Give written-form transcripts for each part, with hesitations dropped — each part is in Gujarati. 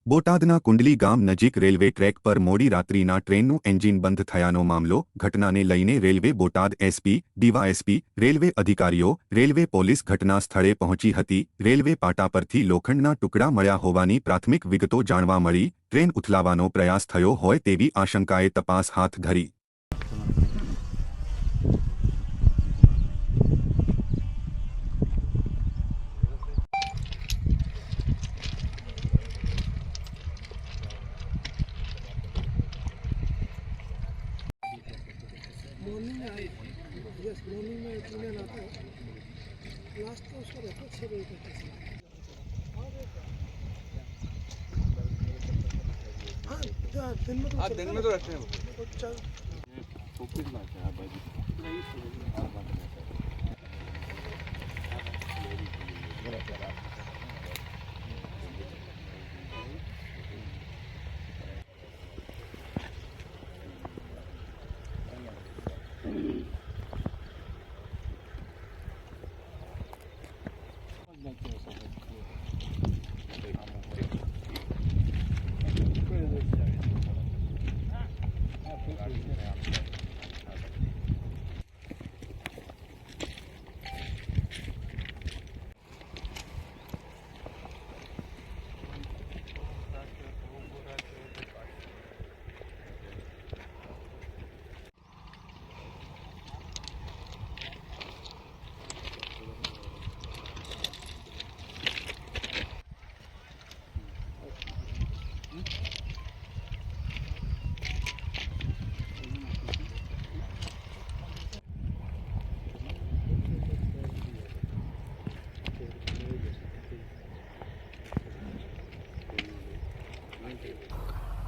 બોટાદના કુંડલી ગામ નજીક રેલવે ટ્રેક પર મોડી રાત્રિના ટ્રેનનું એન્જિન બંધ થયાનો મામલો ઘટનાને લઈને railway Botad SP DYSP railway અધિકારીઓ રેલવે પોલીસ ઘટના સ્થળે પહોંચી હતી। રેલવે પાટા પરથી લોખંડના ટુકડા મળ્યા હોવાની પ્રાથમિક વિગતો જાણવા મળી। ટ્રેન ઉથલાવવાનો પ્રયાસ થયો હોય તેવી આશંકાએ તપાસ હાથ ધરી। मॉर्निंग में आई यस मॉर्निंग में एक ईमेल आता है लास्ट तो उसका रहता है 6 बजे तक हाँ दिन में तो रहते हैं तो चल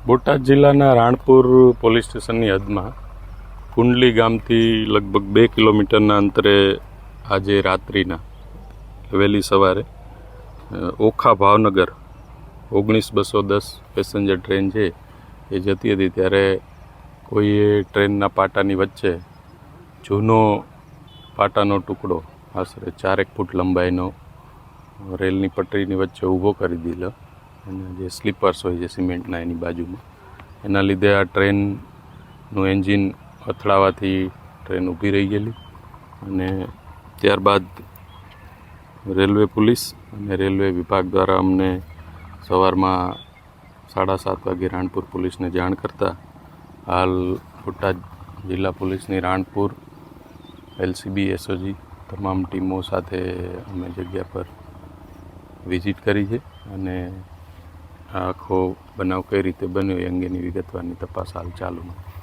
બોટાદ જિલ્લાના રાણપુર પોલીસ સ્ટેશનની હદમાં કુંડલી ગામથી લગભગ 2 કિલોમીટરના અંતરે આજે રાત્રિના વહેલી સવારે ઓખા ભાવનગર 19-210 પેસેન્જર ટ્રેન છે એ જતી હતી ત્યારે કોઈએ ટ્રેનના પાટાની વચ્ચે જૂનો પાટાનો ટુકડો આશરે 4 ફૂટ લંબાઈનો રેલની પટરીની વચ્ચે ઊભો કરી દીધો અને જે સ્લીપર્સ હોય છે સિમેન્ટના એની બાજુમાં એના લીધે આ ટ્રેનનું એન્જિન અથડાવાથી ટ્રેન ઊભી રહી ગયેલી અને ત્યારબાદ રેલવે પોલીસ અને રેલવે વિભાગ દ્વારા અમને સવારમાં 7:30 વાગે રાણપુર પોલીસને જાણ કરતાં હાલ બોટાદ જિલ્લા પોલીસની રાણપુર એલસીબી એસઓજી તમામ ટીમો સાથે અમે જગ્યા પર વિઝિટ કરી છે અને આખો બનાવ કઈ રીતે બન્યો એ અંગેની વિગતવારની તપાસ હાલ ચાલુ છે।